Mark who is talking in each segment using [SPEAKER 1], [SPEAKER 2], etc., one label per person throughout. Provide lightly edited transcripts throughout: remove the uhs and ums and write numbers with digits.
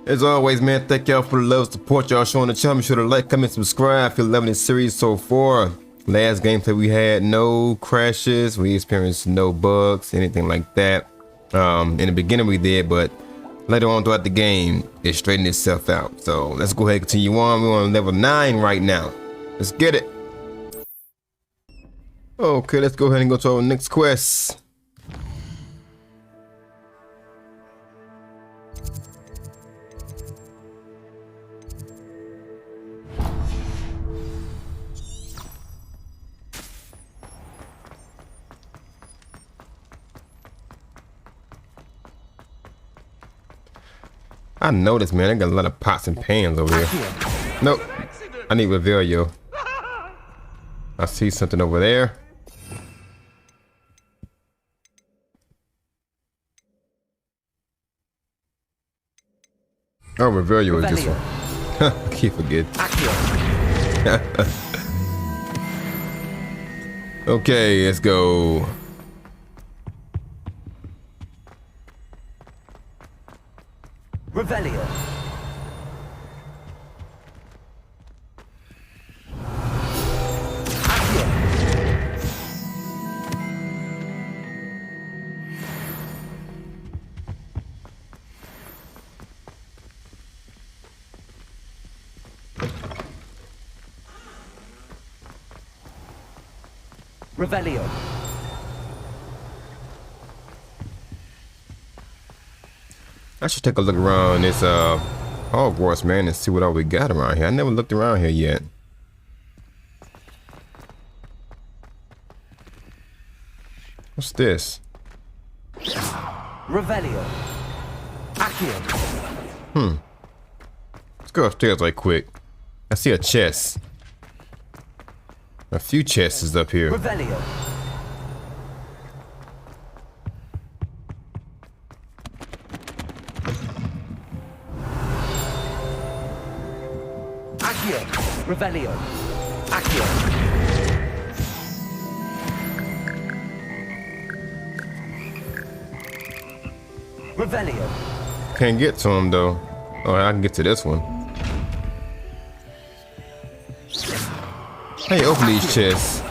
[SPEAKER 1] As always, man, thank y'all for the love support y'all showing the channel. Be sure to like, comment, subscribe if you're loving this series so far. Last gameplay we had no crashes, we experienced no bugs, anything like that. In the beginning we did, but later on throughout the game it straightened itself out. So let's go ahead and continue on. We're on level 9 right now. Let's get it. Okay, let's go ahead and go to our next quest. I noticed, man, I got a lot of pots and pans over here. Nope, I need Revelio. I see something over there. Oh, Revelio is this one. I keep forgetting. Okay, let's go.
[SPEAKER 2] Revelio. Revelio.
[SPEAKER 1] I should take a look around this Hogwarts, man, and see what all we got around here. I never looked around here yet. What's this?
[SPEAKER 2] Revelio. Accio.
[SPEAKER 1] Let's go upstairs right quick. I see a chest. A few chests is up here.
[SPEAKER 2] Revelio. Accio. Revelio. Accio. Revelio.
[SPEAKER 1] Can't get to him though. Oh, I can get to this one. Hey, open these chests.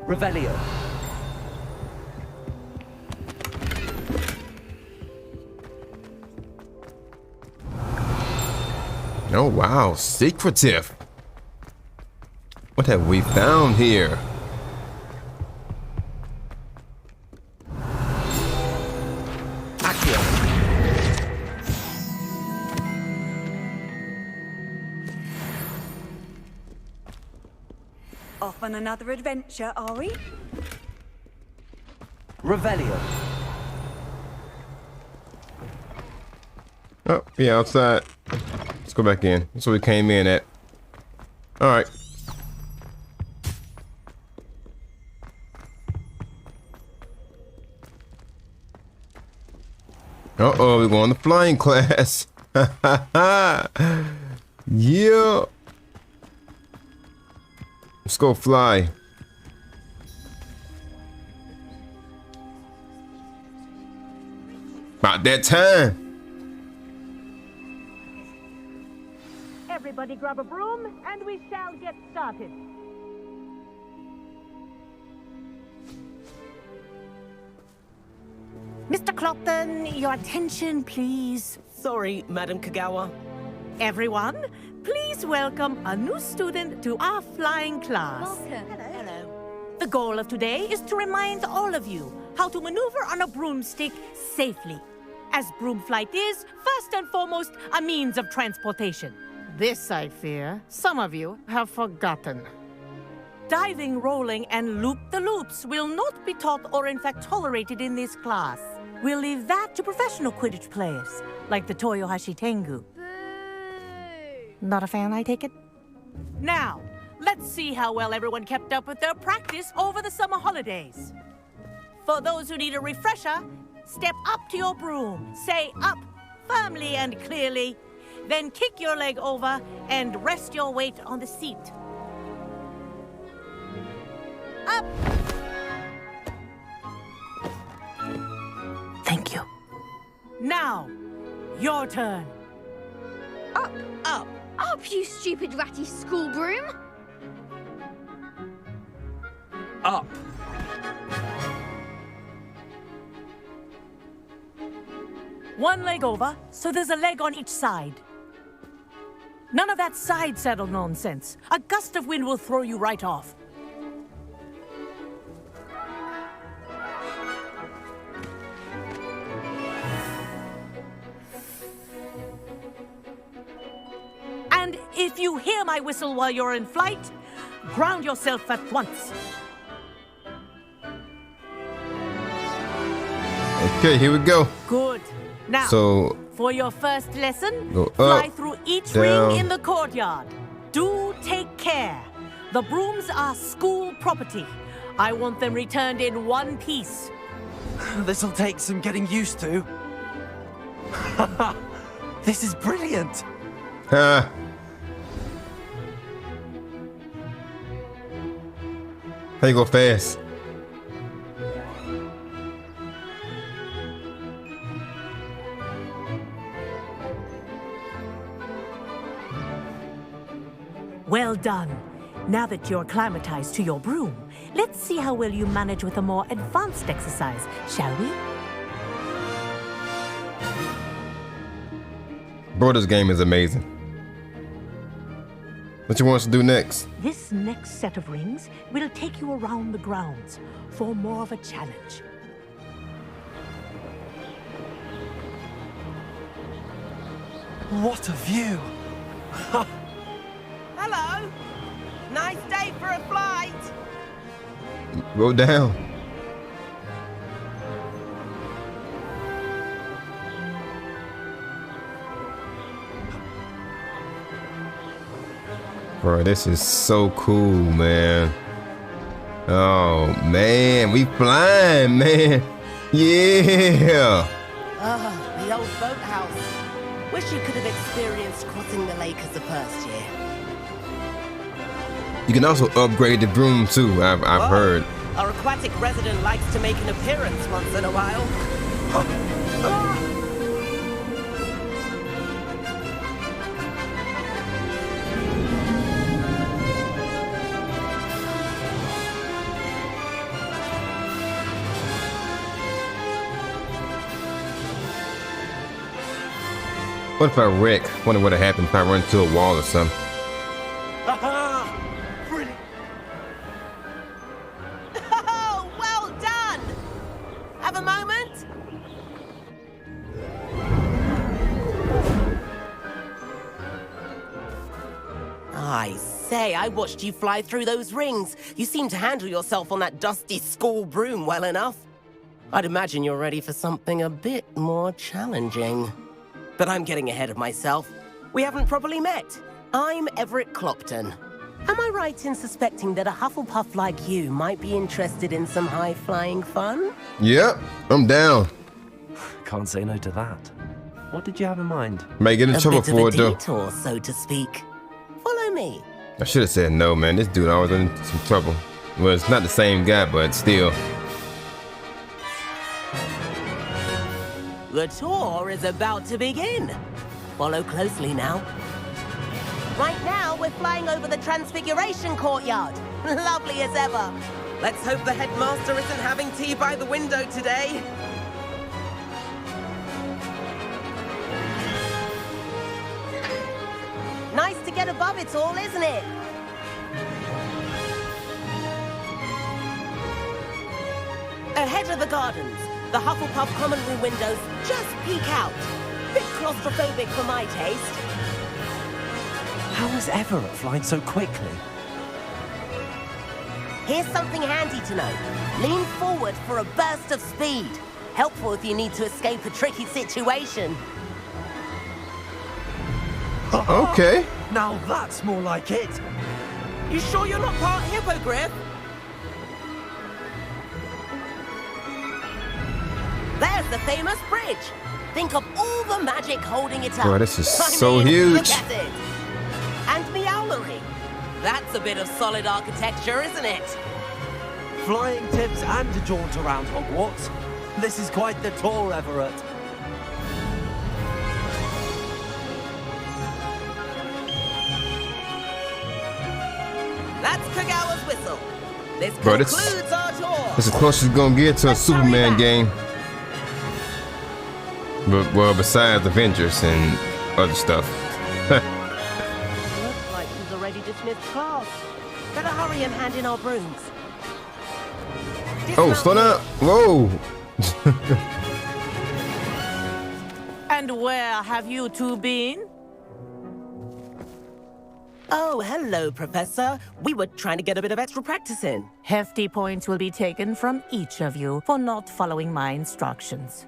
[SPEAKER 2] Revelio.
[SPEAKER 1] Oh wow, secretive. What have we found here?
[SPEAKER 2] Accio.
[SPEAKER 3] Off on another adventure, are we?
[SPEAKER 2] Revelio.
[SPEAKER 1] Oh, yeah, outside. Let's go back in. That's where we came in at. All right. Uh-oh, we're going to flying class. Yeah. Let's go fly. About that time.
[SPEAKER 4] Everybody grab a broom and we shall get started. Mr. Clopton, your attention, please.
[SPEAKER 5] Sorry, Madam Kagawa.
[SPEAKER 4] Everyone, please welcome a new student to our flying class.
[SPEAKER 5] Hello.
[SPEAKER 4] The goal of today is to remind all of you how to maneuver on a broomstick safely, as broom flight is, first and foremost, a means of transportation. This, I fear, some of you have forgotten. Diving, rolling, and loop-the-loops will not be taught or in fact tolerated in this class. We'll leave that to professional Quidditch players, like the Toyohashi Tengu. Not a fan, I take it? Now, let's see how well everyone kept up with their practice over the summer holidays. For those who need a refresher, step up to your broom, say up firmly and clearly, then kick your leg over and rest your weight on the seat. Up! Thank you. Now, your turn.
[SPEAKER 6] Up,
[SPEAKER 5] Up.
[SPEAKER 6] up, you stupid ratty school broom.
[SPEAKER 2] Up.
[SPEAKER 4] One leg over, so there's a leg on each side. None of that side saddle nonsense. A gust of wind will throw you right off. And if you hear my whistle while you're in flight, ground yourself at once.
[SPEAKER 1] Okay, here we go.
[SPEAKER 4] Good. Now,
[SPEAKER 1] So,
[SPEAKER 4] for your first lesson,
[SPEAKER 1] Go up,
[SPEAKER 4] fly through each
[SPEAKER 1] down.
[SPEAKER 4] ring in the courtyard. Do take care. The brooms are school property. I want them returned in one piece.
[SPEAKER 2] This'll take some getting used to. This is brilliant.
[SPEAKER 1] ha. How you go fast?
[SPEAKER 4] Well done. Now that you're acclimatized to your broom, let's see how well you manage with a more advanced exercise, shall we?
[SPEAKER 1] Bro, this game is amazing. What you want us to do next?
[SPEAKER 4] This next set of rings will take you around the grounds for more of a challenge.
[SPEAKER 2] What a view.
[SPEAKER 5] Hello. Nice day for a flight.
[SPEAKER 1] Go down. Bro, this is so cool, man. Oh, man. We flying, man. Yeah.
[SPEAKER 5] The old boathouse. Wish you could have experienced crossing the lake as a first year.
[SPEAKER 1] You can also upgrade the broom, too. I've heard.
[SPEAKER 5] Our aquatic resident likes to make an appearance once in a while.
[SPEAKER 1] What if I wreck? Wonder what would happen if I run into a wall or something.
[SPEAKER 2] Brilliant.
[SPEAKER 5] Oh, well done! Have a moment? I say, I watched you fly through those rings. You seem to handle yourself on that dusty school broom well enough. I'd imagine you're ready for something a bit more challenging. But I'm getting ahead of myself. We haven't properly met. I'm Everett Clopton. Am I right in suspecting that a Hufflepuff like you might be interested in some high-flying fun?
[SPEAKER 1] Yep, I'm down.
[SPEAKER 2] Can't say no to that. What did you have in mind?
[SPEAKER 1] Might get in
[SPEAKER 5] A
[SPEAKER 1] trouble
[SPEAKER 5] bit of
[SPEAKER 1] for
[SPEAKER 5] a
[SPEAKER 1] it, though.
[SPEAKER 5] detour, so to speak. Follow me.
[SPEAKER 1] I should have said no, man. This dude always in some trouble. Well, it's not the same guy, but still.
[SPEAKER 5] The tour is about to begin. Follow closely now. Right now, we're flying over the Transfiguration Courtyard. Lovely as ever. Let's hope the headmaster isn't having tea by the window today. Nice to get above it all, isn't it? Ahead of the gardens, the Hufflepuff common room windows just peek out. Bit claustrophobic for my taste.
[SPEAKER 2] How is Everett flying so quickly?
[SPEAKER 5] Here's something handy to know. Lean forward for a burst of speed. Helpful if you need to escape a tricky situation.
[SPEAKER 1] Okay.
[SPEAKER 2] Now that's more like it.
[SPEAKER 5] You sure you're not part hippogriff? There's the famous bridge. Think of all the magic holding it up.
[SPEAKER 1] Bro, this is
[SPEAKER 5] I
[SPEAKER 1] so
[SPEAKER 5] mean,
[SPEAKER 1] huge.
[SPEAKER 5] Look at it. And Meowlery. That's a bit of solid architecture, isn't it?
[SPEAKER 2] Flying tips and a jaunt around Hogwarts. This is quite the tour, Everett.
[SPEAKER 5] That's Kagawa's whistle. This
[SPEAKER 1] Bro, this-
[SPEAKER 5] concludes our tour.
[SPEAKER 1] That's the closest it's gonna get to a Superman game. But, well, besides Avengers and other stuff.
[SPEAKER 5] Looks like he's already dismissed class. Better hurry and hand in our brooms.
[SPEAKER 1] Oh, slow down. Whoa.
[SPEAKER 4] And where have you two been?
[SPEAKER 5] Oh, hello, Professor. We were trying to get a bit of extra practice in.
[SPEAKER 4] Hefty points will be taken from each of you for not following my instructions.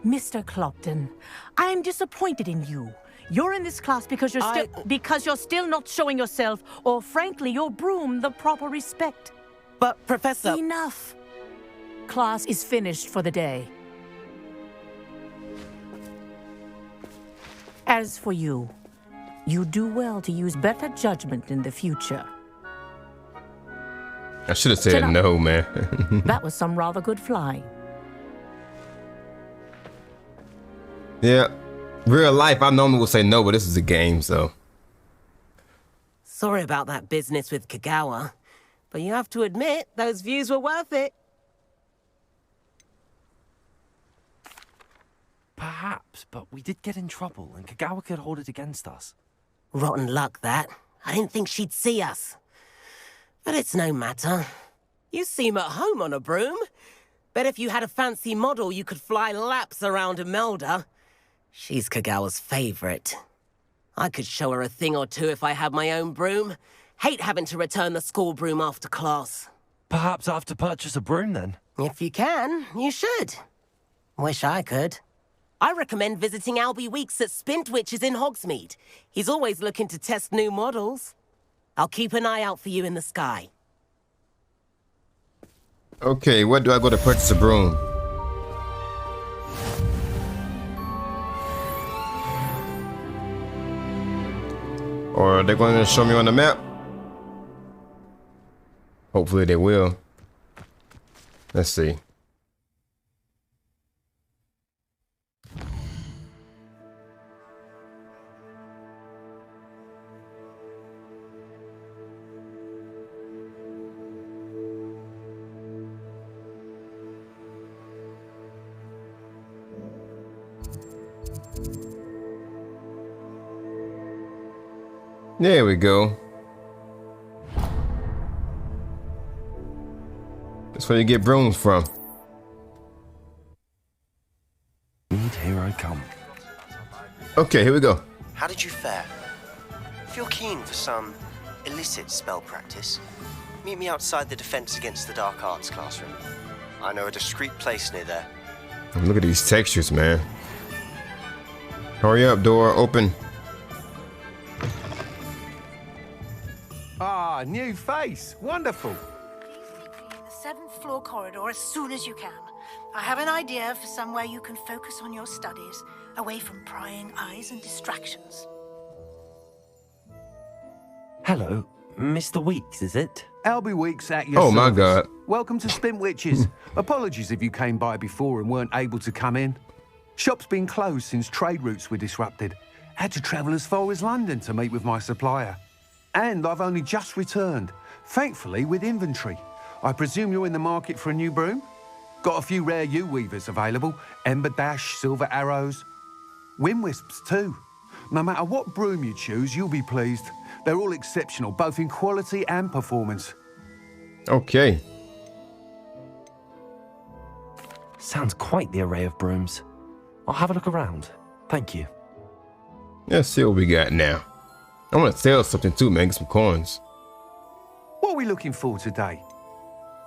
[SPEAKER 4] Mr. Clopton, I'm disappointed in you. You're in this class because you're still not showing yourself, or frankly, your broom the proper respect.
[SPEAKER 5] But, Professor...
[SPEAKER 4] Enough. Class is finished for the day. As for you, you do well to use better judgment in the future.
[SPEAKER 1] I should have said no, man.
[SPEAKER 4] That was some rather good flying.
[SPEAKER 1] Yeah. Real life, I normally would say no, but this is a game, so.
[SPEAKER 5] Sorry about that business with Kagawa, but you have to admit, those views were worth it.
[SPEAKER 2] Perhaps, but we did get in trouble, and Kagawa could hold it against us.
[SPEAKER 5] Rotten luck, that. I didn't think she'd see us. But it's no matter. You seem at home on a broom. Bet if you had a fancy model, you could fly laps around Imelda. She's Kagawa's favorite. I could show her a thing or two if I had my own broom. Hate having to return the school broom after class.
[SPEAKER 2] Perhaps I have to purchase a broom then.
[SPEAKER 5] If you can, you should. Wish I could. I recommend visiting Albie Weeks at Spintwitches in Hogsmeade. He's always looking to test new models. I'll keep an eye out for you in the sky.
[SPEAKER 1] Okay, where do I go to purchase a broom? Or are they going to show me on the map? Hopefully they will. Let's see. There we go. That's where you get brooms from.
[SPEAKER 2] And here I come.
[SPEAKER 1] Okay, here we go.
[SPEAKER 7] How did you fare? If you're keen for some illicit spell practice, meet me outside the Defense Against the Dark Arts classroom. I know a discreet place near there.
[SPEAKER 1] Look at these textures, man. Hurry up, door, open.
[SPEAKER 8] Ah, new face. Wonderful.
[SPEAKER 9] The 7th floor corridor as soon as you can. I have an idea for somewhere you can focus on your studies, away from prying eyes and distractions.
[SPEAKER 2] Hello, Mr. Weeks, is it?
[SPEAKER 8] Albie Weeks at your
[SPEAKER 1] Oh my
[SPEAKER 8] service.
[SPEAKER 1] God.
[SPEAKER 8] Welcome to Spintwitches. Apologies if you came by before and weren't able to come in. Shop's been closed since trade routes were disrupted. Had to travel as far as London to meet with my supplier. And I've only just returned, thankfully with inventory. I presume you're in the market for a new broom? Got a few rare U-weavers available, Ember Dash, Silver Arrows. Wind Wisps too. No matter what broom you choose, you'll be pleased. They're all exceptional, both in quality and performance.
[SPEAKER 1] Okay.
[SPEAKER 2] Sounds quite the array of brooms. I'll have a look around. Thank you.
[SPEAKER 1] Let's see what we got now. I want to sell something too, man. Get some coins.
[SPEAKER 8] What are we looking for today?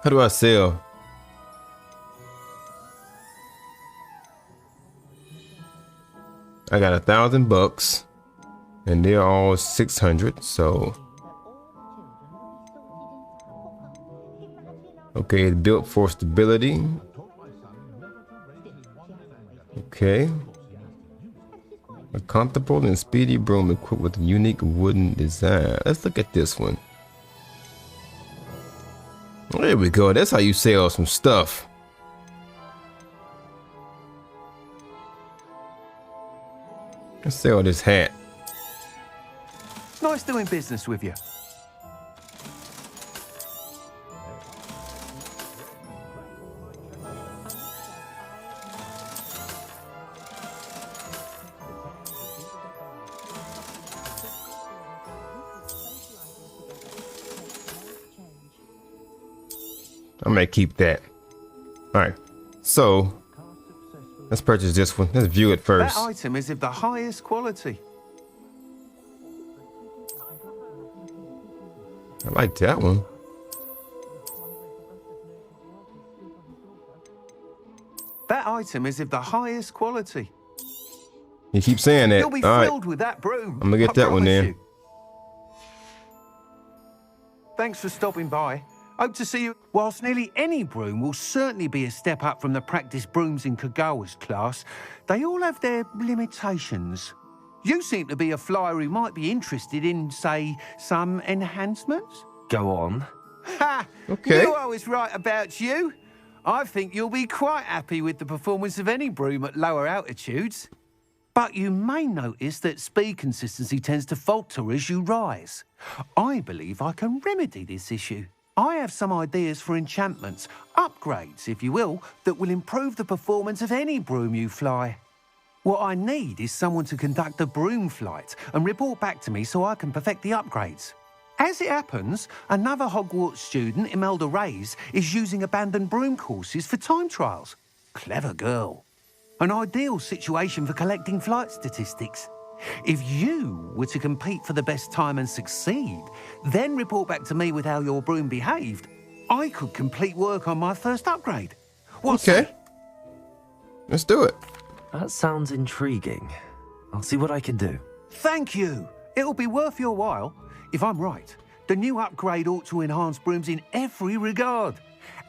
[SPEAKER 1] How do I sell? I got $1,000 and they're all 600, so okay, built for stability. Okay. A comfortable and speedy broom equipped with a unique wooden design. Let's look at this one. There we go. That's how you sell some stuff. Let's sell this hat.
[SPEAKER 8] Nice doing business with you.
[SPEAKER 1] I may keep that. All right, so let's purchase this one. Let's view it first.
[SPEAKER 8] That item is of the highest quality.
[SPEAKER 1] I like that one.
[SPEAKER 8] That item is of the highest quality.
[SPEAKER 1] You keep saying that.
[SPEAKER 8] You'll be
[SPEAKER 1] All
[SPEAKER 8] thrilled
[SPEAKER 1] right,
[SPEAKER 8] with that broom.
[SPEAKER 1] I'm gonna get that one
[SPEAKER 8] promise
[SPEAKER 1] then.
[SPEAKER 8] you. Thanks for stopping by. Hope to see you. Whilst nearly any broom will certainly be a step up from the practice brooms in Kagawa's class, they all have their limitations. You seem to be a flyer who might be interested in, say, some enhancements?
[SPEAKER 2] Go on.
[SPEAKER 8] Ha!
[SPEAKER 1] Okay.
[SPEAKER 8] Knew I was right about you. I think you'll be quite happy with the performance of any broom at lower altitudes. But you may notice that speed consistency tends to falter as you rise. I believe I can remedy this issue. I have some ideas for enchantments, upgrades, if you will, that will improve the performance of any broom you fly. What I need is someone to conduct a broom flight and report back to me so I can perfect the upgrades. As it happens, another Hogwarts student, Imelda Reyes, is using abandoned broom courses for time trials. Clever girl. An ideal situation for collecting flight statistics. If you were to compete for the best time and succeed, then report back to me with how your broom behaved, I could complete work on my first upgrade. What's
[SPEAKER 1] Okay.
[SPEAKER 8] that?
[SPEAKER 1] Let's do it.
[SPEAKER 2] That sounds intriguing. I'll see what I can do.
[SPEAKER 8] Thank you. It'll be worth your while. If I'm right, the new upgrade ought to enhance brooms in every regard.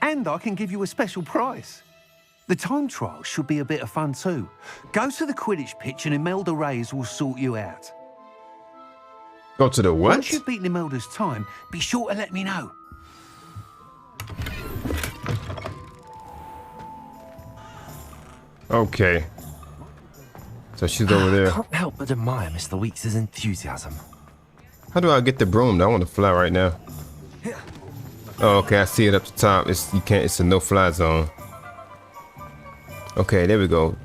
[SPEAKER 8] And I can give you a special price. The time trial should be a bit of fun too. Go to the Quidditch pitch and Imelda Reyes will sort you out.
[SPEAKER 1] Go to the what?
[SPEAKER 8] Once you've beaten Imelda's time, be sure to let me know.
[SPEAKER 1] Okay. So she's over there.
[SPEAKER 2] Can't help but admire Mr. Weeks' enthusiasm.
[SPEAKER 1] How do I get the broom? I want to fly right now. Oh, okay. I see it up the top. It's you can't. It's a no-fly zone. Okay, there we go.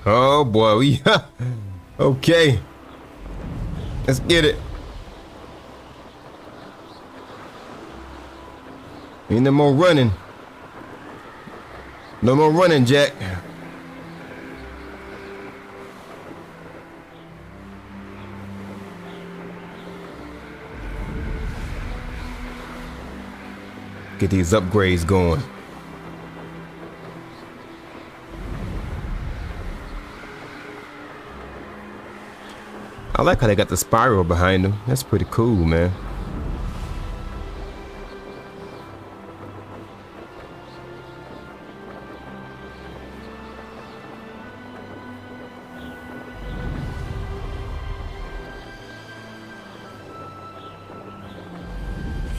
[SPEAKER 1] Oh boy, we okay. Let's get it. Ain't no more running. No more running, Jack. Get these upgrades going. I like how they got the spiral behind them. That's pretty cool, man.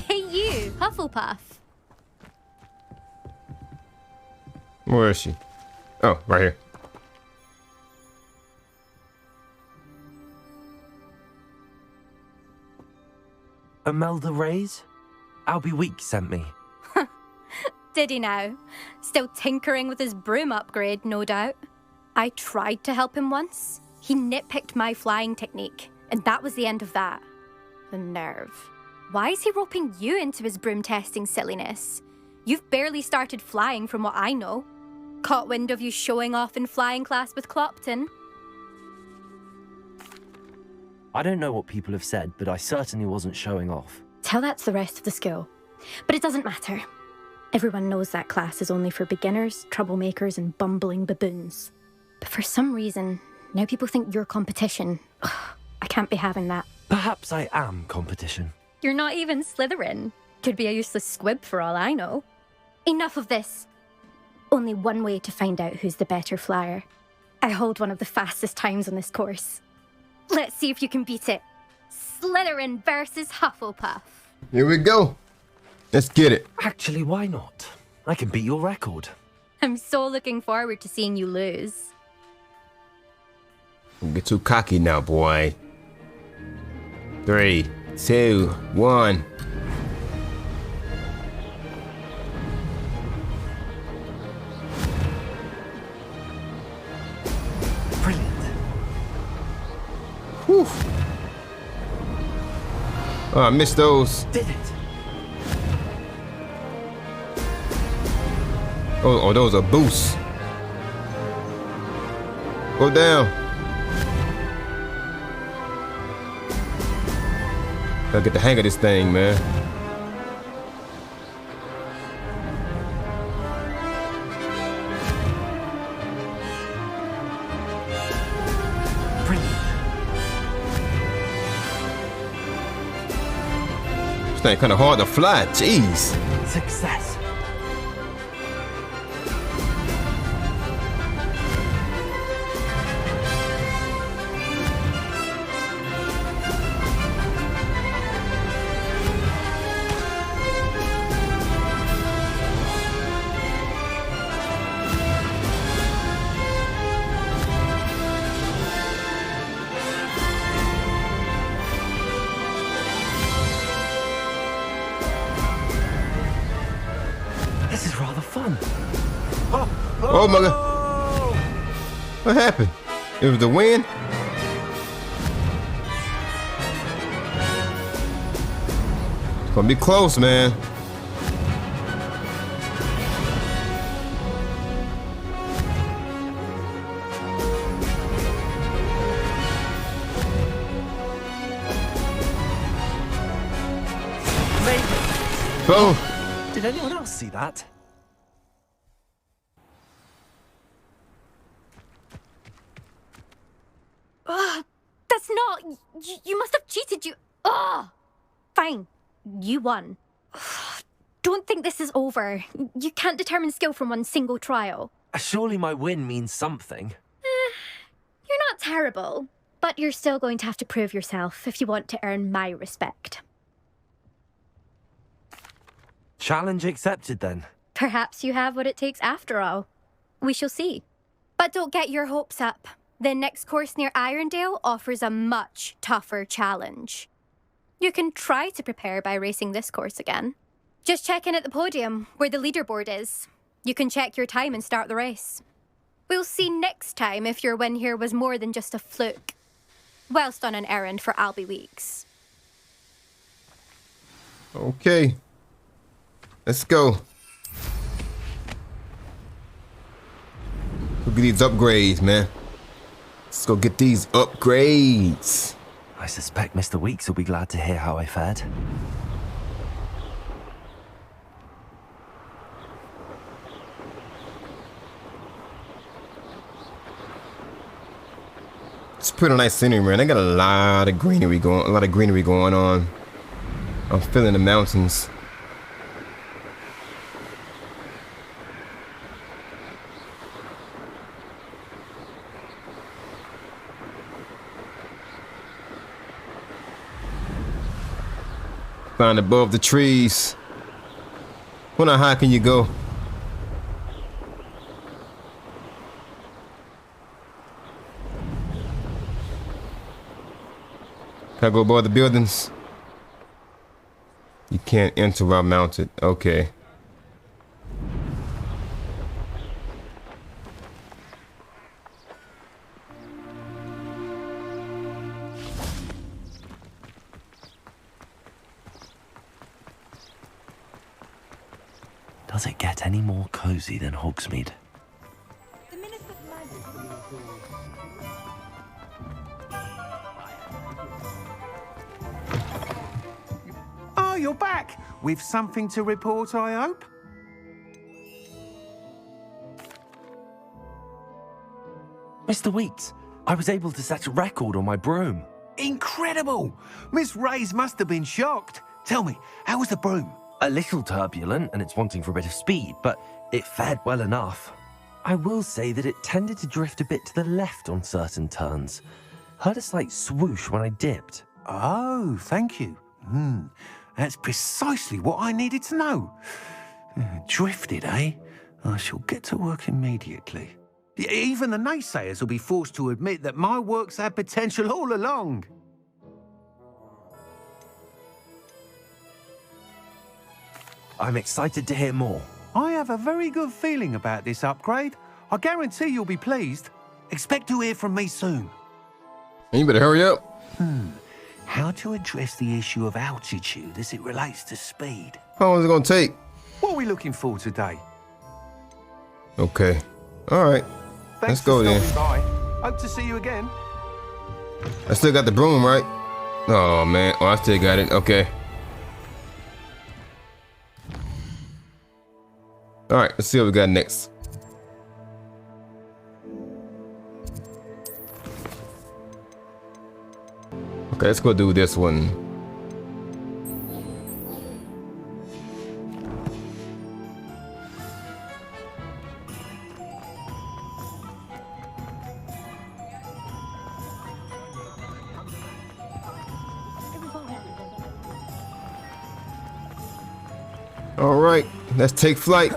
[SPEAKER 6] Hey you, Hufflepuff.
[SPEAKER 1] Where is she? Oh, right here.
[SPEAKER 2] Imelda Reyes? Albie Weeks sent me.
[SPEAKER 6] Did he now? Still tinkering with his broom upgrade, no doubt. I tried to help him once. He nitpicked my flying technique, and that was the end of that. The nerve. Why is he roping you into his broom testing silliness? You've barely started flying from what I know. Caught wind of you showing off in flying class with Clopton.
[SPEAKER 2] I don't know what people have said, but I certainly wasn't showing off.
[SPEAKER 6] Tell that to the rest of the school. But it doesn't matter. Everyone knows that class is only for beginners, troublemakers, and bumbling baboons. But for some reason, now people think you're competition. Ugh, I can't be having that.
[SPEAKER 2] Perhaps I am competition.
[SPEAKER 6] You're not even Slytherin. Could be a useless squib for all I know. Enough of this. Only one way to find out who's the better flyer. I hold one of the fastest times on this course. Let's see if you can beat it. Slytherin versus Hufflepuff.
[SPEAKER 1] Here we go. Let's get it.
[SPEAKER 2] Actually, why not? I can beat your record.
[SPEAKER 6] I'm so looking forward to seeing you lose.
[SPEAKER 1] Don't get too cocky now, boy. 3, 2, 1.
[SPEAKER 2] Brilliant.
[SPEAKER 1] Whew. Oh, I missed those.
[SPEAKER 2] Did it?
[SPEAKER 1] Oh, those are boosts. Go down. Gotta get the hang of this thing, man. This thing kind of hard to fly. Jeez.
[SPEAKER 2] Success. This is rather fun.
[SPEAKER 1] Oh my god. What happened? It was the wind? It's gonna be close, man. Oh.
[SPEAKER 2] Did anyone else see that?
[SPEAKER 6] That's not... You must have cheated, you... Ugh! Fine. You won. Don't think this is over. You can't determine skill from one single trial.
[SPEAKER 2] Surely my win means something.
[SPEAKER 6] You're not terrible, but you're still going to have to prove yourself if you want to earn my respect.
[SPEAKER 2] Challenge accepted then.
[SPEAKER 6] Perhaps you have what it takes after all. We shall see. But don't get your hopes up. The next course near Irondale offers a much tougher challenge. You can try to prepare by racing this course again. Just check in at the podium, where the leaderboard is. You can check your time and start the race. We'll see next time if your win here was more than just a fluke. Whilst on an errand for Albie Weeks.
[SPEAKER 1] Okay. Let's go. Go get these upgrades, man. Let's go get these upgrades.
[SPEAKER 2] I suspect Mr. Weeks will be glad to hear how I fared.
[SPEAKER 1] It's pretty nice scenery, man. They got a lot of greenery going on. I'm feeling the mountains. Flying above the trees. How high can you go? Can I go above the buildings? You can't enter while mounted. Okay.
[SPEAKER 2] Does it get any more cozy than Hogsmeade?
[SPEAKER 8] Oh, you're back! With something to report, I hope?
[SPEAKER 2] Mr. Weeks, I was able to set a record on my broom.
[SPEAKER 8] Incredible! Miss Reyes must have been shocked. Tell me, how was the broom?
[SPEAKER 2] A little turbulent and it's wanting for a bit of speed, but it fared well enough. I will say that it tended to drift a bit to the left on certain turns. Heard a slight swoosh when I dipped.
[SPEAKER 8] Oh, thank you. That's precisely what I needed to know. Drifted, eh? I shall get to work immediately. Even the naysayers will be forced to admit that my work's had potential all along.
[SPEAKER 2] I'm excited to hear more.
[SPEAKER 8] I have a very good feeling about this upgrade. I guarantee you'll be pleased. Expect to hear from me soon.
[SPEAKER 1] You better hurry up.
[SPEAKER 8] how to address the issue of altitude as it relates to speed.
[SPEAKER 1] How long is it gonna take?
[SPEAKER 8] What are we looking for today?
[SPEAKER 1] Okay. All right. Let's
[SPEAKER 8] Thanks
[SPEAKER 1] go
[SPEAKER 8] for
[SPEAKER 1] then.
[SPEAKER 8] stopping by. Hope to see you again.
[SPEAKER 1] I still got the broom, right? Oh man. Oh, I still got it. Okay. All right. Let's see what we got next. Okay, let's go do this one. All right, let's take flight.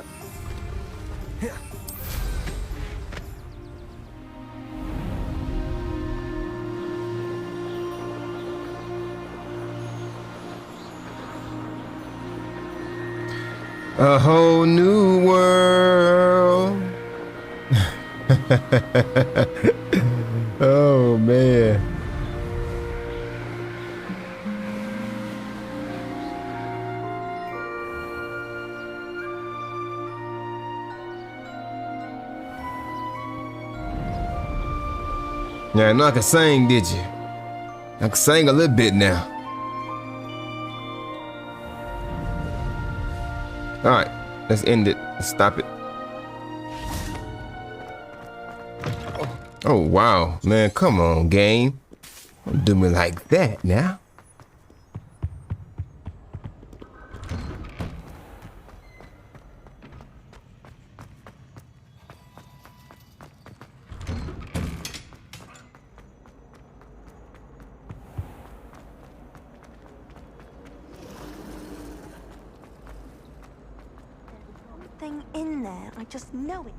[SPEAKER 1] A whole new world. Oh man. Yeah, I know I can sing, did you? I can sing a little bit now. All right, let's end it. Let's stop it. Oh, wow. Man, come on, game. Don't do me like that now.
[SPEAKER 3] Thing in there, I just know it.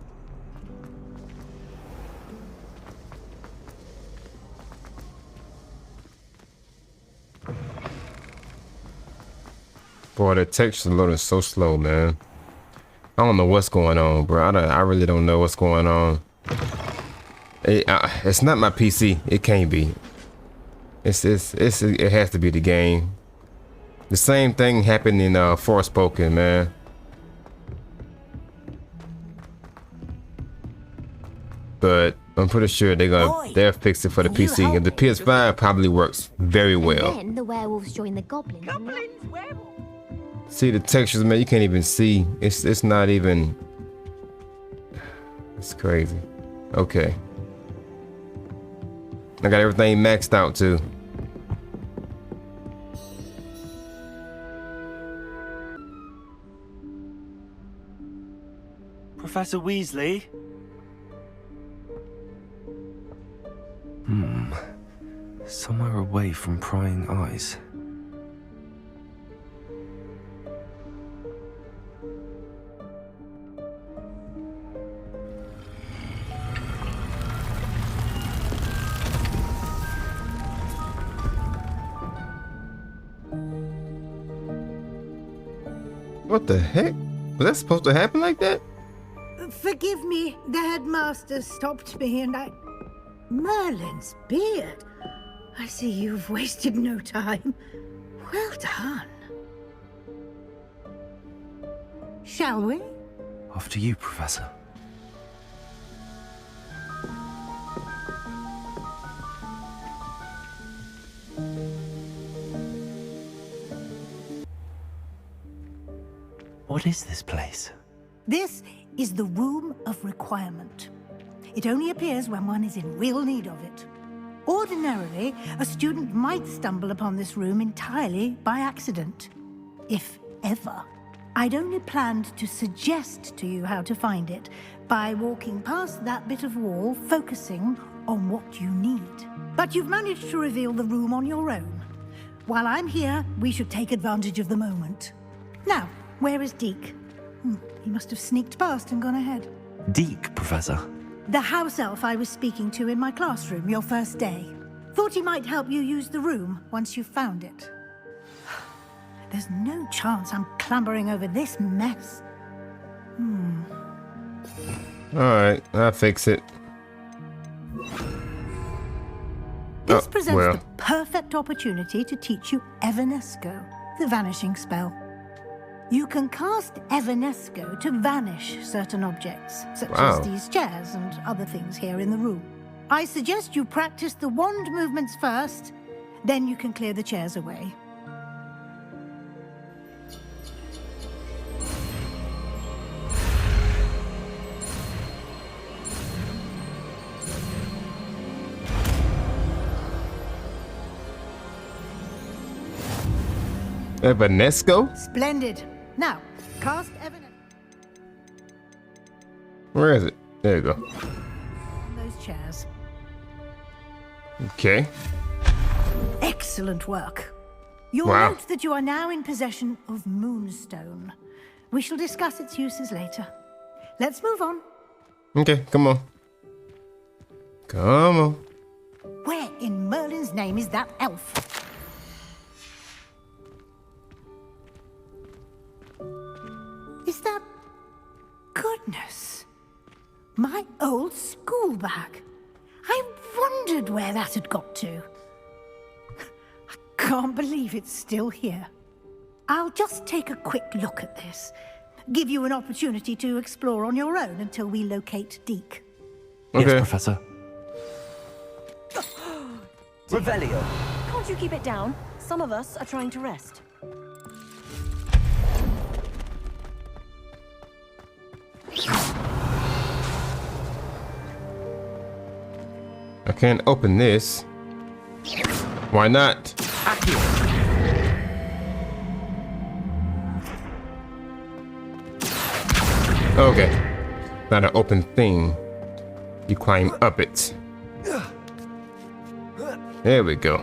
[SPEAKER 1] Boy, the texture loading is so slow, man. I don't know what's going on, bro. I really don't know what's going on. It's not my PC. It can't be. It has to be the game. The same thing happened in Forspoken, man. But I'm pretty sure they'll fix it for the PC. And the PS5 probably works very well.
[SPEAKER 10] And then the werewolves join the goblins.
[SPEAKER 1] See the textures, man. You can't even see. It's not even. It's crazy. Okay. I got everything maxed out too.
[SPEAKER 11] Professor Weasley?
[SPEAKER 2] Somewhere away from prying eyes.
[SPEAKER 1] What the heck? Was that supposed to happen like that?
[SPEAKER 9] Forgive me, the headmaster stopped me and I... Merlin's beard. I see you've wasted no time. Well done. Shall we?
[SPEAKER 2] After you, Professor. What is this place?
[SPEAKER 9] This is the Room of Requirement. It only appears when one is in real need of it. Ordinarily, a student might stumble upon this room entirely by accident, if ever. I'd only planned to suggest to you how to find it by walking past that bit of wall, focusing on what you need. But you've managed to reveal the room on your own. While I'm here, we should take advantage of the moment. Now, where is Deke? He must have sneaked past and gone ahead.
[SPEAKER 2] Deke, Professor.
[SPEAKER 9] The house elf I was speaking to in my classroom your first day. Thought he might help you use the room once you found it. There's no chance I'm clambering over this mess.
[SPEAKER 1] Alright, I'll fix it.
[SPEAKER 9] This presents the perfect opportunity to teach you Evanesco, the vanishing spell. You can cast Evanesco to vanish certain objects, such as these chairs and other things here in the room. I suggest you practice the wand movements first, then you can clear the chairs away.
[SPEAKER 1] Evanesco?
[SPEAKER 9] Splendid. Now, cast Evanesco.
[SPEAKER 1] Where is it? There you go.
[SPEAKER 9] On those chairs.
[SPEAKER 1] Okay.
[SPEAKER 9] Excellent work. You'll note that you are now in possession of Moonstone. We shall discuss its uses later. Let's move on.
[SPEAKER 1] Okay, come on. Come on.
[SPEAKER 9] Where in Merlin's name is that elf? Is that... Goodness. My old school bag. I wondered where that had got to. I can't believe it's still here. I'll just take a quick look at this. Give you an opportunity to explore on your own until we locate Deke.
[SPEAKER 2] Okay. Yes, Professor. Revelio.
[SPEAKER 11] Can't you keep it down? Some of us are trying to rest.
[SPEAKER 1] I can't open this. Why not? Okay. Not an open thing. You climb up it. There we go.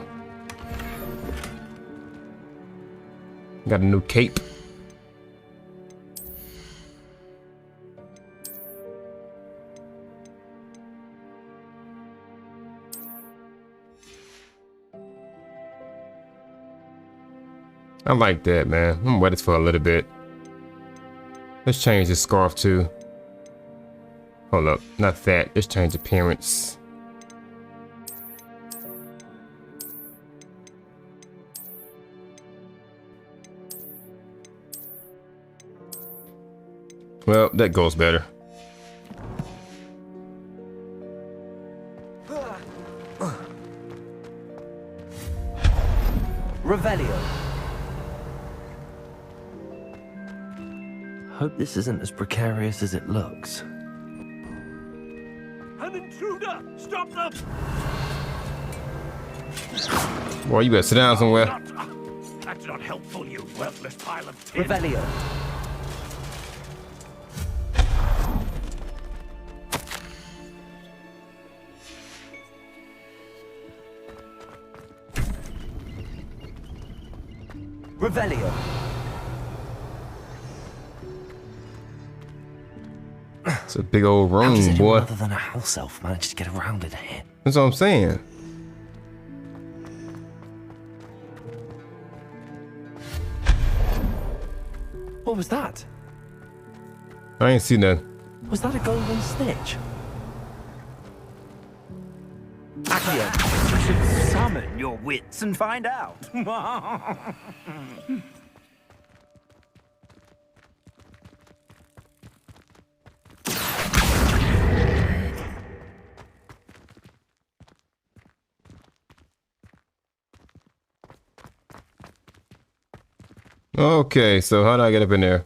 [SPEAKER 1] Got a new cape. I like that, man. I'm gonna wear this for a little bit. Let's change this scarf too. Hold up, not that. Let's change appearance. Well, that goes better.
[SPEAKER 2] Revelio. Hope this isn't as precarious as it looks.
[SPEAKER 12] An intruder! Stop them!
[SPEAKER 1] Boy, you better sit down somewhere.
[SPEAKER 12] That's not helpful, you worthless pile of tin.
[SPEAKER 2] Revelio. Revelio.
[SPEAKER 1] It's a big old room,
[SPEAKER 2] How does
[SPEAKER 1] boy.
[SPEAKER 2] anyone other than a house elf manage to get around in here?
[SPEAKER 1] That's what I'm saying.
[SPEAKER 2] What was that?
[SPEAKER 1] I ain't seen that.
[SPEAKER 2] Was that a golden snitch?
[SPEAKER 12] Accio, you should summon your wits and find out.
[SPEAKER 1] Okay, so how do I get up in there?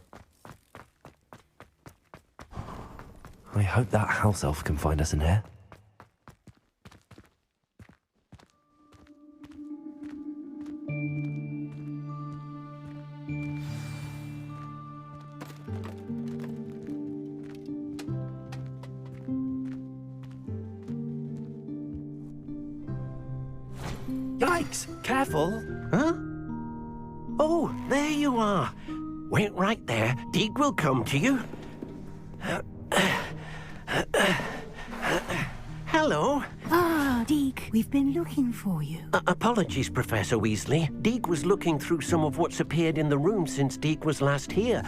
[SPEAKER 2] I hope that house elf can find us in here.
[SPEAKER 13] Yikes! Careful! Huh? Oh, there you are. Wait right there. Deke will come to you. Hello.
[SPEAKER 9] Ah, Deke, we've been looking for you.
[SPEAKER 13] Apologies, Professor Weasley. Deke was looking through some of what's appeared in the room since Deke was last here.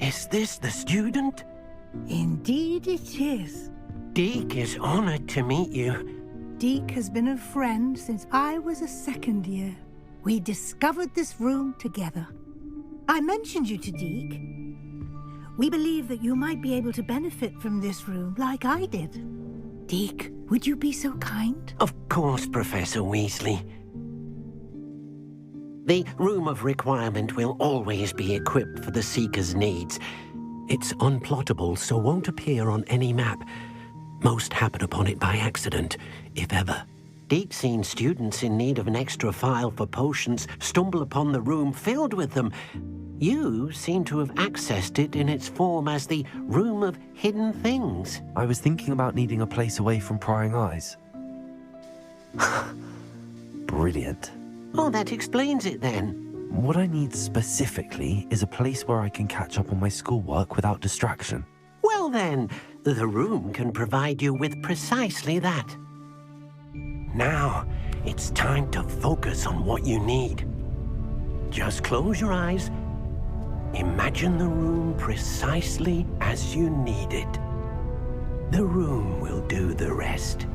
[SPEAKER 13] Is this the student?
[SPEAKER 9] Indeed it is.
[SPEAKER 13] Deke is honored to meet you.
[SPEAKER 9] Deke has been a friend since I was a second year. We discovered this room together. I mentioned you to Deke. We believe that you might be able to benefit from this room like I did. Deke, would you be so kind?
[SPEAKER 13] Of course, Professor Weasley. The Room of Requirement will always be equipped for the Seeker's needs. It's unplottable, so won't appear on any map. Most happen upon it by accident, if ever. Deke's seen students in need of an extra file for potions stumble upon the room filled with them. You seem to have accessed it in its form as the Room of Hidden Things.
[SPEAKER 2] I was thinking about needing a place away from prying eyes. Brilliant.
[SPEAKER 13] Oh, that explains it then.
[SPEAKER 2] What I need specifically is a place where I can catch up on my schoolwork without distraction.
[SPEAKER 13] Well then, the room can provide you with precisely that. Now, it's time to focus on what you need. Just close your eyes. Imagine the room precisely as you need it. The room will do the rest.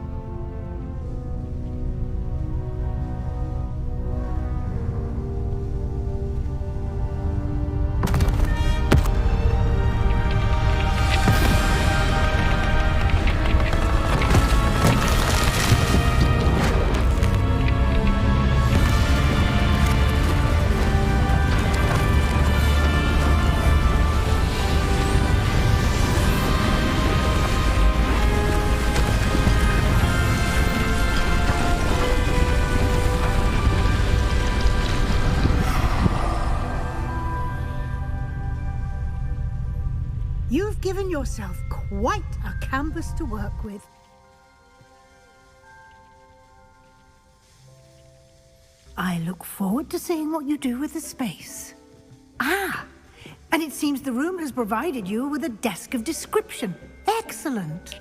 [SPEAKER 9] You've given yourself quite a canvas to work with. I look forward to seeing what you do with the space. Ah, and it seems the room has provided you with a desk of description. Excellent.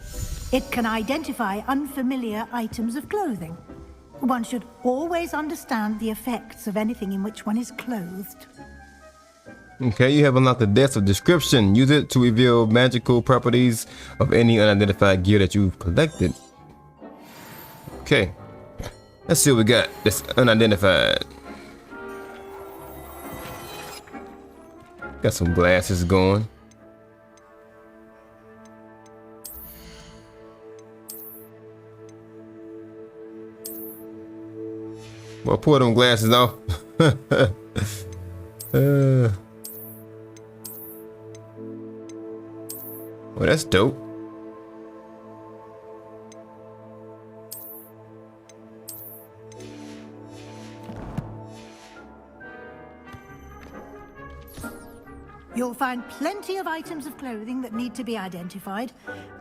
[SPEAKER 9] It can identify unfamiliar items of clothing. One should always understand the effects of anything in which one is clothed.
[SPEAKER 1] Okay, you have unlocked the desk of description. Use it to reveal magical properties of any unidentified gear that you've collected. Okay, let's see what we got. That's unidentified. Got some glasses going. Well, pull them glasses off. Well, that's dope.
[SPEAKER 9] You'll find plenty of items of clothing that need to be identified.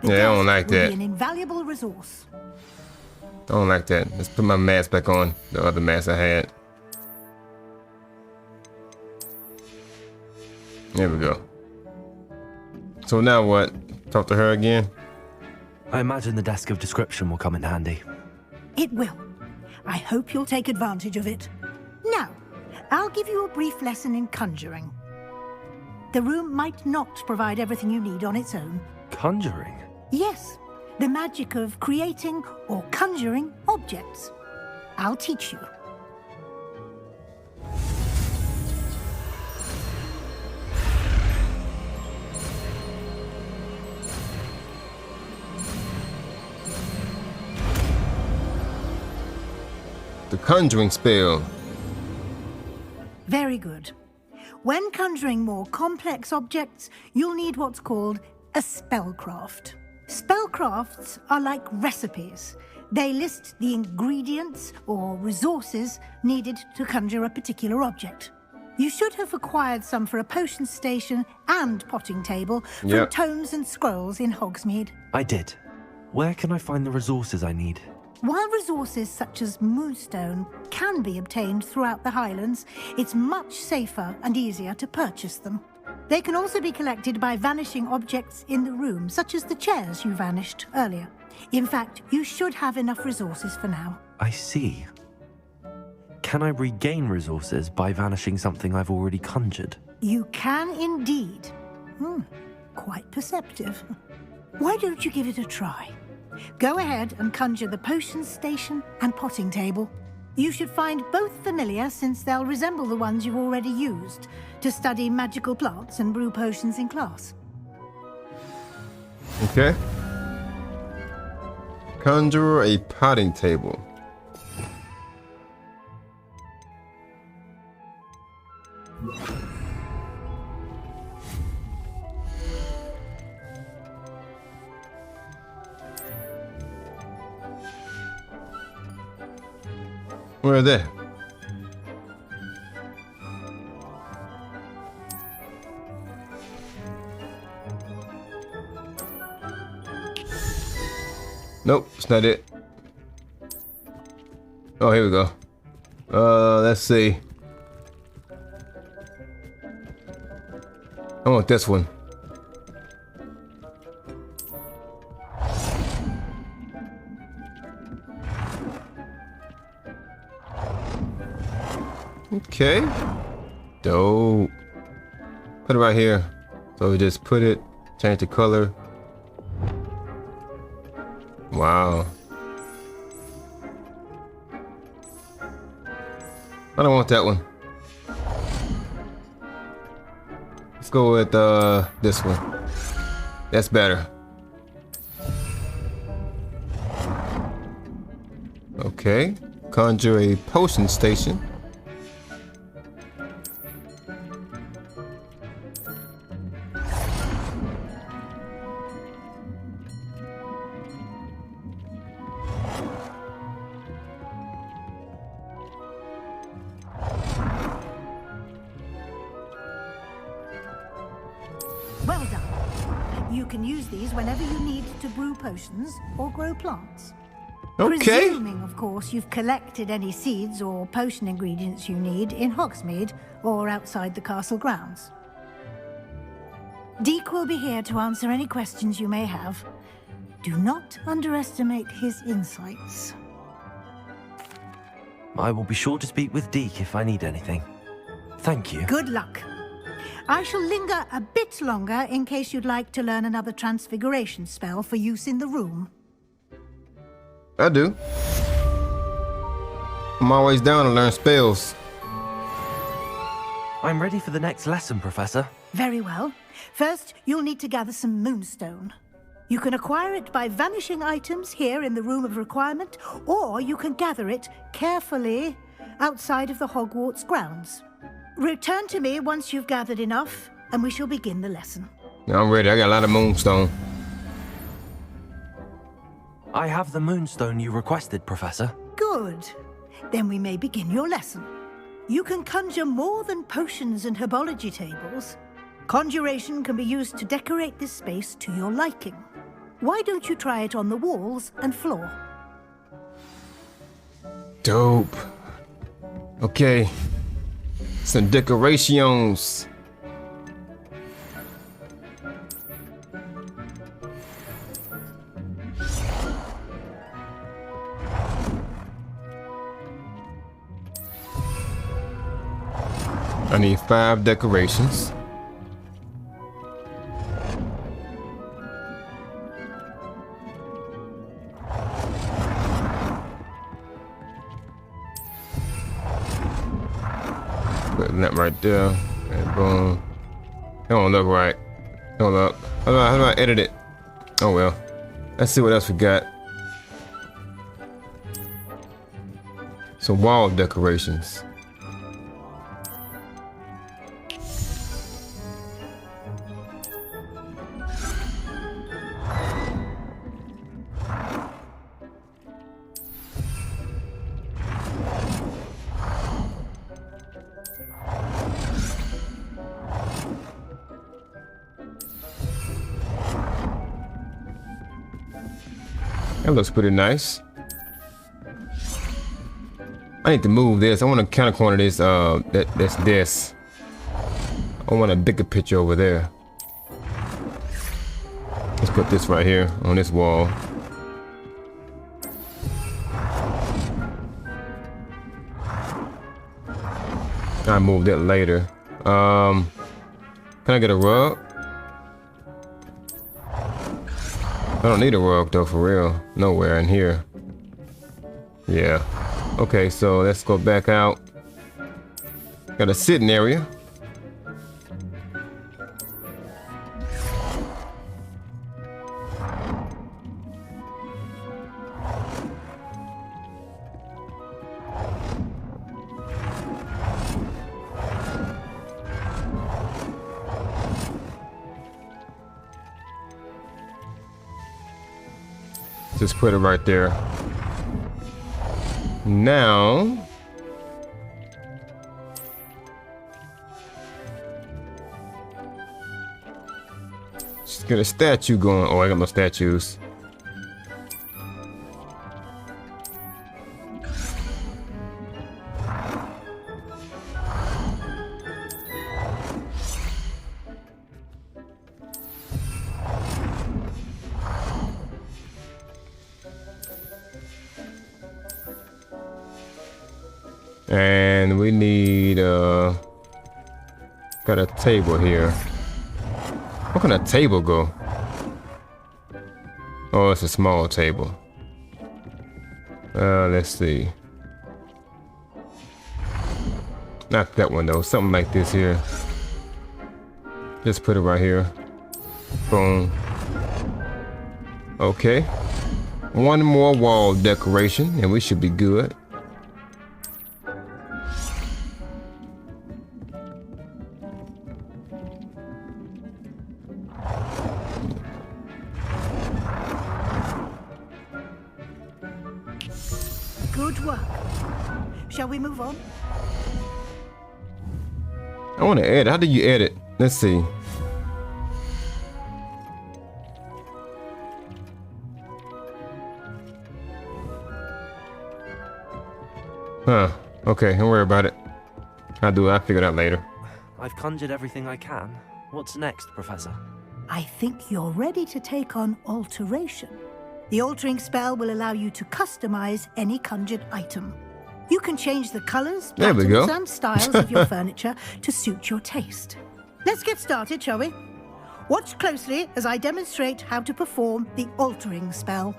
[SPEAKER 9] The
[SPEAKER 1] Yeah, I don't like
[SPEAKER 9] desk will
[SPEAKER 1] that.
[SPEAKER 9] be an invaluable resource.
[SPEAKER 1] I don't like that. Let's put my mask back on. The other mask I had. There we go. So now what? Talk to her again?
[SPEAKER 2] I imagine the desk of description will come in handy.
[SPEAKER 9] It will. I hope you'll take advantage of it. Now, I'll give you a brief lesson in conjuring. The room might not provide everything you need on its own.
[SPEAKER 2] Conjuring?
[SPEAKER 9] Yes, the magic of creating or conjuring objects. I'll teach you.
[SPEAKER 1] The conjuring spell.
[SPEAKER 9] Very good. When conjuring more complex objects, you'll need what's called a spellcraft. Spellcrafts are like recipes. They list the ingredients or resources needed to conjure a particular object. You should have acquired some for a potion station and potting table from
[SPEAKER 1] Yep.
[SPEAKER 9] tomes and scrolls in Hogsmeade.
[SPEAKER 2] I did. Where can I find the resources I need?
[SPEAKER 9] While resources such as moonstone can be obtained throughout the Highlands, it's much safer and easier to purchase them. They can also be collected by vanishing objects in the room, such as the chairs you vanished earlier. In fact, you should have enough resources for now.
[SPEAKER 2] I see. Can I regain resources by vanishing something I've already conjured?
[SPEAKER 9] You can indeed. Quite perceptive. Why don't you give it a try? Go ahead and conjure the potions station and potting table. You should find both familiar since they'll resemble the ones you've already used to study magical plants and brew potions in class.
[SPEAKER 1] Okay. Conjure a potting table. Where are they? Nope, it's not it. Oh, here we go. Let's see. I want this one. Okay. Dope. Put it right here. So we just put it, change the color. Wow. I don't want that one. Let's go with this one. That's better. Okay. Conjure a potion station.
[SPEAKER 9] Well done. You can use these whenever you need to brew potions or grow plants.
[SPEAKER 1] Okay.
[SPEAKER 9] Presuming, of course, you've collected any seeds or potion ingredients you need in Hogsmeade or outside the castle grounds. Deke will be here to answer any questions you may have. Do not underestimate his insights.
[SPEAKER 2] I will be sure to speak with Deke if I need anything. Thank you.
[SPEAKER 9] Good luck. I shall linger a bit longer in case you'd like to learn another transfiguration spell for use in the room.
[SPEAKER 1] I do. I'm always down to learn spells.
[SPEAKER 2] I'm ready for the next lesson, Professor.
[SPEAKER 9] Very well. First, you'll need to gather some moonstone. You can acquire it by vanishing items here in the Room of Requirement, or you can gather it carefully outside of the Hogwarts grounds. Return to me once you've gathered enough, and we shall begin the lesson.
[SPEAKER 1] I'm ready. I got a lot of moonstone.
[SPEAKER 2] I have the moonstone you requested, Professor.
[SPEAKER 9] Good. Then we may begin your lesson. You can conjure more than potions and herbology tables. Conjuration can be used to decorate this space to your liking. Why don't you try it on the walls and floor?
[SPEAKER 1] Dope. Okay. Some decorations. I need 5 decorations. Putting that right there. And boom. It don't look right. Hold up. How do I edit it? Oh well. Let's see what else we got. Some wall decorations. That looks pretty nice. I need to move this. I want to counter corner this. That's this. I want a bigger picture over there. Let's put this right here on this wall. I'll move that later. Can I get a rug? don't need a rug though, for real. Nowhere in here. Yeah. Okay, so let's go back out. Got a sitting area. Just put it right there. Now, just get a statue going. Oh, I got no statues. And we need got a table here. Where can a table go? Oh, it's a small table. Let's see. Not that one though, something like this here. Just put it right here. Boom. Okay. One more wall decoration and we should be good.
[SPEAKER 9] Good work. Shall we move on?
[SPEAKER 1] I want to edit. How do you edit? Let's see. Huh. Okay, don't worry about it. I'll figure it out later.
[SPEAKER 2] I've conjured everything I can. What's next, Professor?
[SPEAKER 9] I think you're ready to take on alteration. The altering spell will allow you to customize any conjured item. You can change the colors, patterns, and styles of your furniture to suit your taste. Let's get started, shall we? Watch closely as I demonstrate how to perform the altering spell.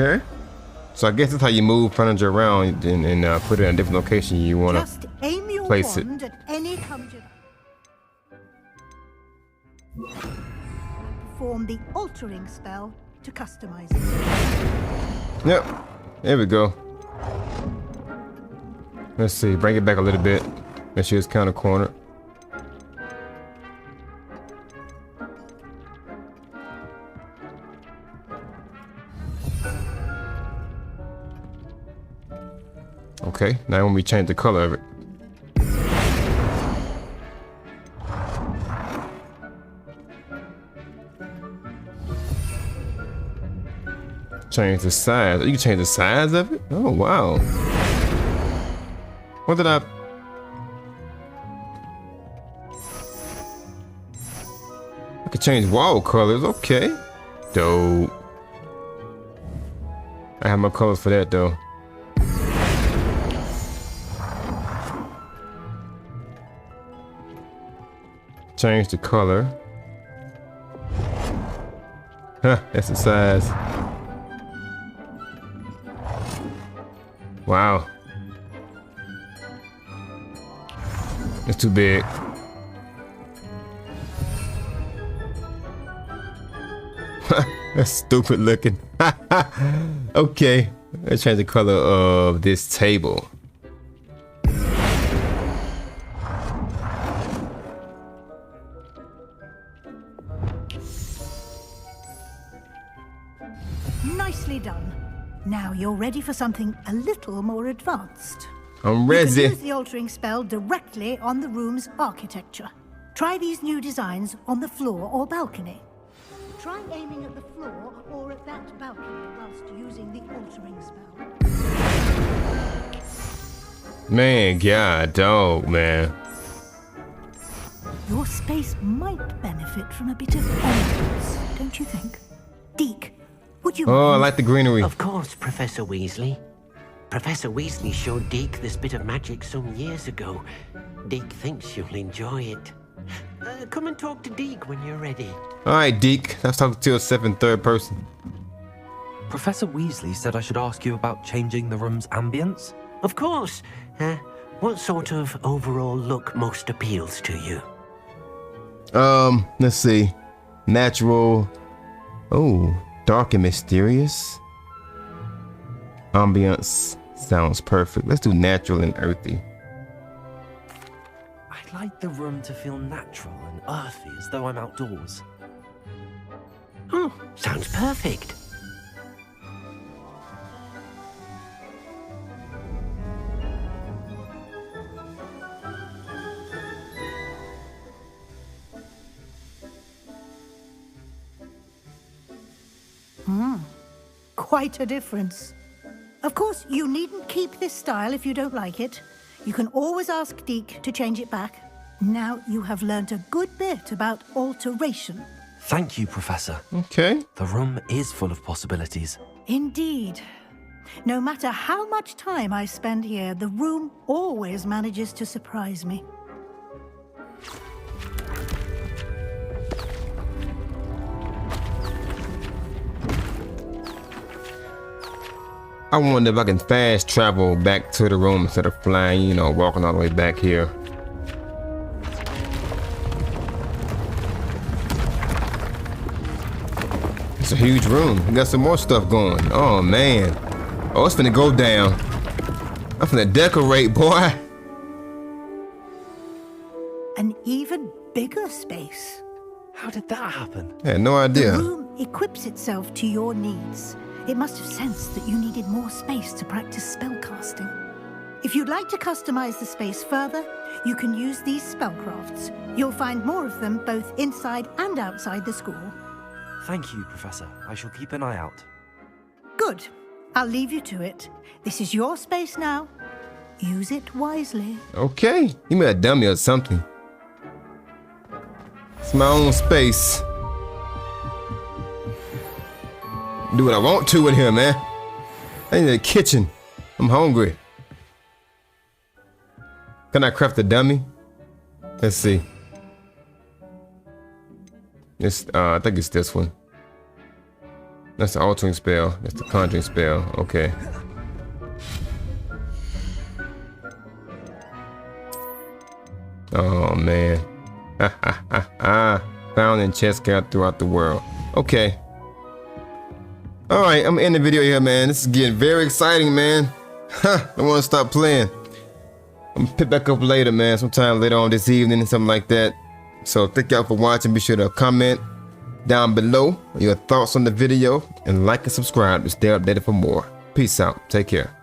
[SPEAKER 1] Okay. So I guess that's how you move furniture around and put it in a different location you want to
[SPEAKER 9] Just aim your
[SPEAKER 1] place
[SPEAKER 9] wand at any conjured. Perform the altering spell to customize it.
[SPEAKER 1] Yep. There we go. Let's see. Bring it back a little bit. Make sure it's kind of cornered. Okay, now when we change the color of it. Change the size. You can change the size of it? Oh, wow. What did I... I could change wall colors. Okay. Dope. I have my colors for that, though. Change the color. Huh, that's the size. Wow. It's too big. That's stupid looking. Okay, let's change the color of this table.
[SPEAKER 9] Nicely done. Now you're ready for something a little more advanced.
[SPEAKER 1] I'm ready.
[SPEAKER 9] You can use the altering spell directly on the room's architecture. Try these new designs on the floor or balcony. Try aiming at the floor or at that balcony whilst using the altering spell.
[SPEAKER 1] Man, god dog, man.
[SPEAKER 9] Your space might benefit from a bit of ambience, don't you think? Deke, Would you
[SPEAKER 1] Oh, I
[SPEAKER 9] mind?
[SPEAKER 1] like the greenery.
[SPEAKER 13] Of course, Professor Weasley. Professor Weasley showed Deke this bit of magic some years ago. Deke thinks you'll enjoy it. Come and talk to Deke when you're ready.
[SPEAKER 1] All right, Deke. Let's talk to yourself in third person.
[SPEAKER 2] Professor Weasley said I should ask you about changing the room's ambience.
[SPEAKER 13] Of course. What sort of overall look most appeals to you?
[SPEAKER 1] Let's see. Natural. Oh, dark and mysterious. Ambience sounds perfect. Let's do natural and earthy.
[SPEAKER 2] I'd like the room to feel natural and earthy, as though I'm outdoors.
[SPEAKER 13] Oh, sounds perfect.
[SPEAKER 9] Quite a difference. Of course, you needn't keep this style if you don't like it. You can always ask Deke to change it back. Now you have learnt a good bit about alteration.
[SPEAKER 2] Thank you, Professor.
[SPEAKER 1] Okay.
[SPEAKER 2] The room is full of possibilities.
[SPEAKER 9] Indeed. No matter how much time I spend here, the room always manages to surprise me.
[SPEAKER 1] I wonder if I can fast travel back to the room instead of flying, you know, walking all the way back here. It's a huge room. We got some more stuff going. Oh man. Oh, it's finna go down. I'm finna decorate, boy.
[SPEAKER 9] An even bigger space.
[SPEAKER 2] How did that happen?
[SPEAKER 1] I had no idea.
[SPEAKER 9] The room equips itself to your needs. It must have sensed that you needed more space to practice spellcasting. If you'd like to customize the space further, you can use these spellcrafts. You'll find more of them both inside and outside the school.
[SPEAKER 2] Thank you, Professor. I shall keep an eye out.
[SPEAKER 9] Good. I'll leave you to it. This is your space now. Use it wisely.
[SPEAKER 1] Okay. You made a dummy or something. It's my own space. Do what I want to in here, man. I need a kitchen. I'm hungry. Can I craft a dummy? Let's see. This, I think it's this one. That's the altering spell. That's the conjuring spell. Okay. Oh man. Ha ha ha ha. Found in chests scattered throughout the world. Okay. All right, I'm gonna end the video here, man. This is getting very exciting, man. I don't want to stop playing. I'm gonna pick back up later, man. Sometime later on this evening, something like that. So thank y'all for watching. Be sure to comment down below your thoughts on the video and like and subscribe to stay updated for more. Peace out. Take care.